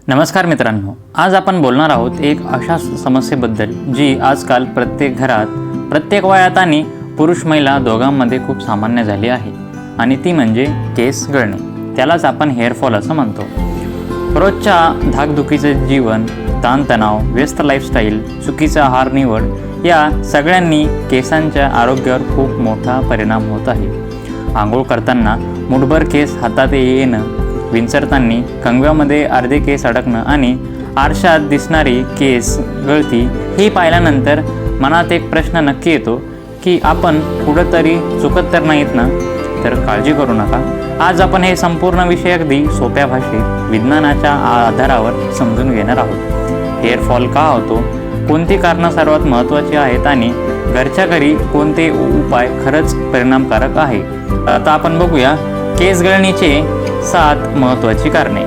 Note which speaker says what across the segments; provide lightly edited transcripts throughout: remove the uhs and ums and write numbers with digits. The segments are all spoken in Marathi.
Speaker 1: नमस्कार मित्रांनो, आज आपण बोलणार आहोत एक अशा समस्येबद्दल जी आजकाल प्रत्येक घरात, प्रत्येक वयात आणि पुरुष महिला दोघांमध्ये खूप सामान्य झाली आहे आणि ती म्हणजे केस गळणे. त्यालाच आपण हेअरफॉल असं म्हणतो. रोजच्या धाकधुकीचं जीवन, ताणतणाव, व्यस्त लाईफस्टाईल, चुकीचा आहार निवड या सगळ्यांनी केसांच्या आरोग्यावर खूप मोठा परिणाम होत आहे. आंघोळ करताना मुठभर केस हातात येणं, विंचरताना कंगव्यामध्ये अर्धे केस अडकणं आणि आरशात दिसणारी केस गळती ही पाहिल्यानंतर मनात एक प्रश्न नक्की येतो की आपण कुठंतरी चुकत तर नाहीत ना? तर काळजी करू नका. आज आपण हे संपूर्ण विषय अगदी सोप्या भाषेत विज्ञानाच्या आधारावर समजून घेणार आहोत. हेअरफॉल का होतो, कोणती कारणं सर्वात महत्त्वाची आहेत आणि घरच्या घरी कोणते उपाय खरंच परिणामकारक आहे. आता आपण बघूया केस गळणीचे 7 महत्त्वाची कारणे.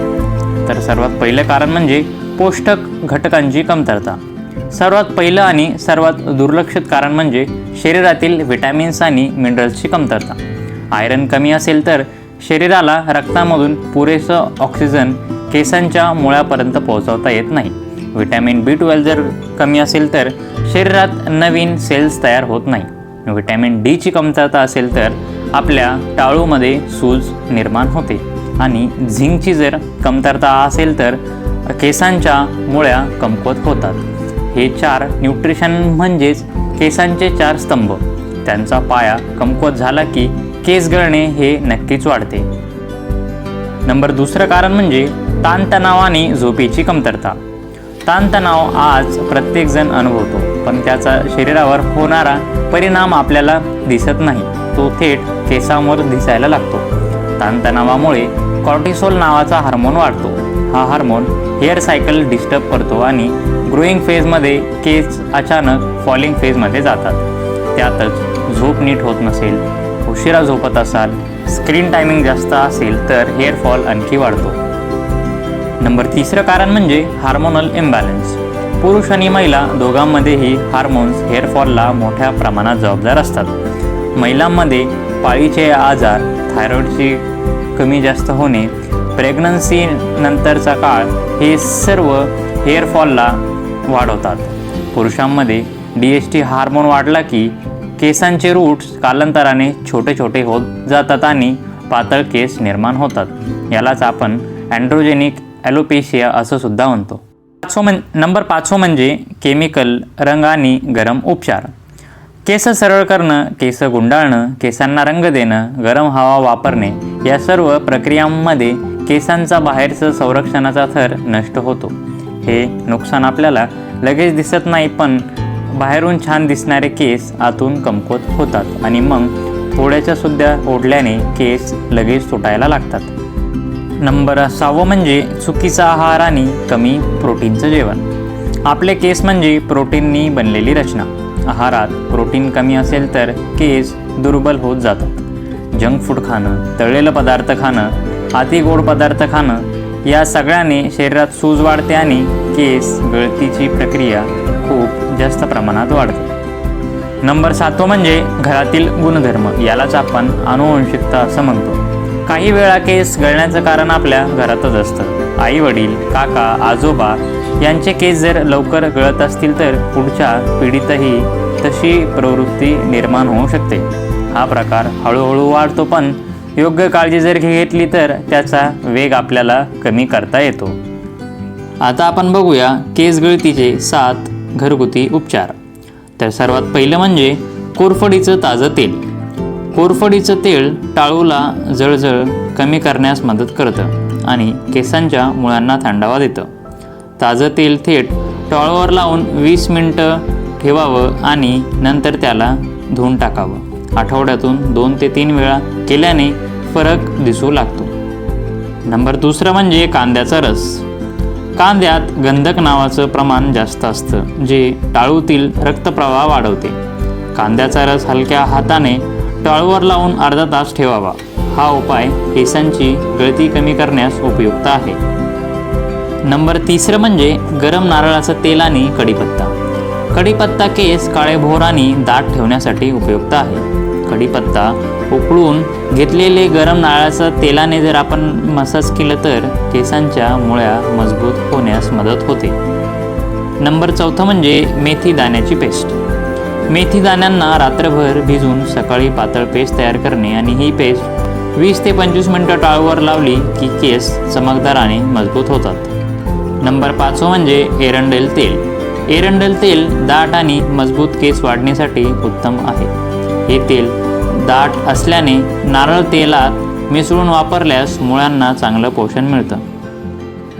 Speaker 1: तर सर्वात पहिलं कारण म्हणजे पोषक घटकांची कमतरता. सर्वात पहिलं आणि सर्वात दुर्लक्षित कारण म्हणजे शरीरातील व्हिटॅमिन्स आणि मिनरल्सची कमतरता. आयरन कमी असेल तर शरीराला रक्तामधून पुरेसं ऑक्सिजन केसांच्या मुळापर्यंत पोहोचवता येत नाही. व्हिटॅमिन B12 जर कमी असेल तर शरीरात नवीन सेल्स तयार होत नाही. व्हिटॅमिन Dची कमतरता असेल तर आपल्या टाळूमध्ये सूज निर्माण होते आणि झिंकची जर कमतरता असेल तर केसांच्या मुळ्या कमकुवत होतात. हे 4 न्यूट्रिशन म्हणजेच केसांचे 4 स्तंभ. त्यांचा पाया कमकुवत झाला की केस गळणे हे नक्कीच वाढते. नंबर 2 कारण म्हणजे ताणतणाव आणि झोपेची कमतरता. ताणतणाव आज प्रत्येकजण अनुभवतो, पण त्याचा शरीरावर होणारा परिणाम आपल्याला दिसत नाही. तो थेट केसांवर दिसायला लागतो. ताणतणावामुळे कॉर्टिसोल नावाचा हार्मोन वाढतो. हा हार्मोन हेअर सायकल डिस्टर्ब करतो आणि ग्रोईंग फेजमध्ये केस अचानक फॉलिंग फेजमध्ये जातात. त्यातच झोप नीट होत नसेल, उशिरा झोपत असाल, स्क्रीन टायमिंग जास्त असेल तर हेअरफॉल आणखी वाढतो. नंबर 3 कारण म्हणजे हार्मोनल इम्बॅलन्स. पुरुष आणि महिला दोघांमध्येही हार्मोन्स हेअरफॉलला मोठ्या प्रमाणात जबाबदार असतात. महिलांमध्ये पाळीचे आजार, थायरॉईडची कमी जास्त होणे, प्रेग्नन्सी नंतरचा काळ हे सर्व हेअरफॉलला वाढवतात. पुरुषांमध्ये DHT हार्मोन वाढला की केसांचे रूट्स कालांतराने छोटे छोटे होत जातात आणि पातळ केस निर्माण होतात. यालाच आपण अँड्रोजेनिक ॲलोपेशिया असं सुद्धा म्हणतो. नंबर 5 म्हणजे केमिकल, रंग आणि गरम उपचार. केस सरळ करणं, केस गुंडाळणं, केसांना रंग देणं, गरम हवा वापरणे या सर्व प्रक्रियांमध्ये केसांचा बाहेरचं संरक्षणाचा थर नष्ट होतो. हे नुकसान आपल्याला लगेच दिसत नाही, पण बाहेरून छान दिसणारे केस आतून कमकुवत होतात आणि मग थोड्याच्या सुद्धा ओढल्याने केस लगेच तुटायला लागतात. नंबर 6 म्हणजे चुकीचा आहार आणि कमी प्रोटीनचं जेवण. आपले केस म्हणजे प्रोटीननी बनलेली रचना. आहारात प्रोटीन कमी असेल तर केस दुर्बल होत जातात. जंक फूड खाणं, तळलेलं पदार्थ खाणं, अति गोड पदार्थ खाणं या सगळ्याने शरीरात सूज वाढते आणि केस गळतीची प्रक्रिया खूप जास्त प्रमाणात वाढते. नंबर 7 म्हणजे घरातील गुणधर्म. यालाच आपण आनुवंशिकता असं म्हणतो. काही वेळा केस गळण्याचं कारण आपल्या घरातच असतं. आई वडील, काका, आजोबा यांचे केस जर लवकर गळत असतील तर पुढच्या पिढीतही तशी प्रवृत्ती निर्माण होऊ शकते. हा प्रकार हळूहळू वाढतो, पण योग्य काळजी जर घेतली तर त्याचा वेग आपल्याला कमी करता येतो. आता आपण बघूया केस गळतीचे 7 घरगुती उपचार. तर सर्वात पहिलं म्हणजे कोरफडीचं ताजं तेल. कोरफडीचं तेल टाळूला जळजळ कमी करण्यास मदत करतं आणि केसांच्या मुळांना थंडावा देतं. ताजं तेल थेट टाळूवर लावून 20 मिनिटं ठेवावं आणि नंतर त्याला धुवून टाकावं. आठवड्यातून 2 ते 3 वेळा केल्याने फरक दिसू लागतो. नंबर 2 म्हणजे कांद्याचा रस. कांद्यात गंधक नावाचं प्रमाण जास्त असतं, जे टाळूतील रक्तप्रवाह वाढवते. कांद्याचा रस हलक्या हाताने टाळूवर लावून अर्धा तास ठेवावा. हा उपाय केसांची गळती कमी करण्यास उपयुक्त आहे. नंबर 3 म्हणजे गरम नारळाचं तेल आणि कढीपत्ता. कढीपत्ता केस काळेभोर आणि दाट ठेवण्यासाठी उपयुक्त आहे. कढीपत्ता उकळून घेतलेले गरम नारळाचं तेलाने जर आपण मसाज केलं तर केसांच्या मुळ्या मजबूत होण्यास मदत होते. नंबर 4 म्हणजे मेथी दाण्याची पेस्ट. मेथी दाण्यांना रात्रभर भिजवून सकाळी पातळ पेस्ट तयार करणे आणि ही पेस्ट 20 ते 25 मिनिटं टाळूवर लावली की केस चमकदार आणि मजबूत होतात. नंबर 5 म्हणजे एरंडेल तेल. एरंडेल तेल दाट आणि मजबूत केस वाढण्यासाठी उत्तम आहे. हे तेल दाट असल्याने नारळ तेलात मिसळून वापरल्यास मुळांना चांगलं पोषण मिळतं.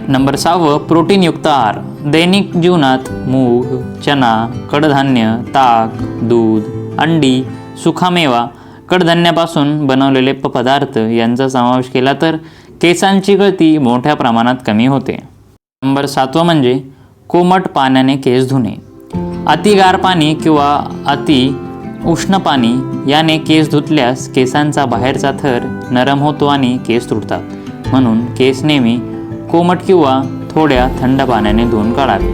Speaker 1: नंबर 6 प्रोटीनयुक्त आहार. दैनिक जीवनात मूग, चना, कडधान्य, ताक, दूध, अंडी, सुकामेवा, कडधान्यापासून बनवलेले पदार्थ यांचा समावेश केला तर केसांची गळती मोठ्या प्रमाणात कमी होते. नंबर 7 म्हणजे कोमट पाण्याने केस धुणे. अति गार पाणी किंवा अति उष्ण पाणी याने केस धुतल्यास केसांचा बाहेरचा थर नरम होतो आणि केस तुटतात. म्हणून केस नेहमी कोमट किंवा थोड्या थंड पाण्याने धुवून काढावे.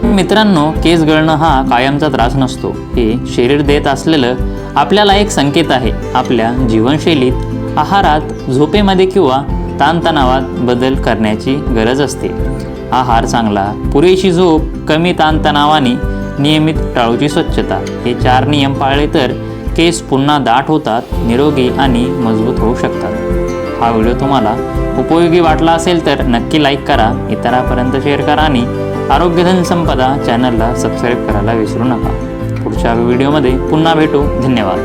Speaker 1: मित्रांनो, केस गळणं हा कायमचा त्रास नसतो. हे शरीर देत असलेलं आपल्याला एक संकेत आहे. आपल्या जीवनशैलीत, आहारात, झोपेमध्ये किंवा ताणतणावात बदल करण्याची गरज असते. आहार चांगला, पुरेशी झोप, कमी ताणतणाव आणि नियमित टाळूची स्वच्छता हे 4 नियम पाळले तर केस पुन्हा दाट होतात, निरोगी आणि मजबूत होऊ शकतात. हा व्हिडिओ तुम्हाला उपयोगी वाटला असेल तर नक्की लाईक करा, इतरांपर्यंत शेअर करा आणि आरोग्यधन संपदा चॅनलला सबस्क्राईब करायला विसरू नका. पुढच्या व्हिडिओमध्ये पुन्हा भेटू. धन्यवाद.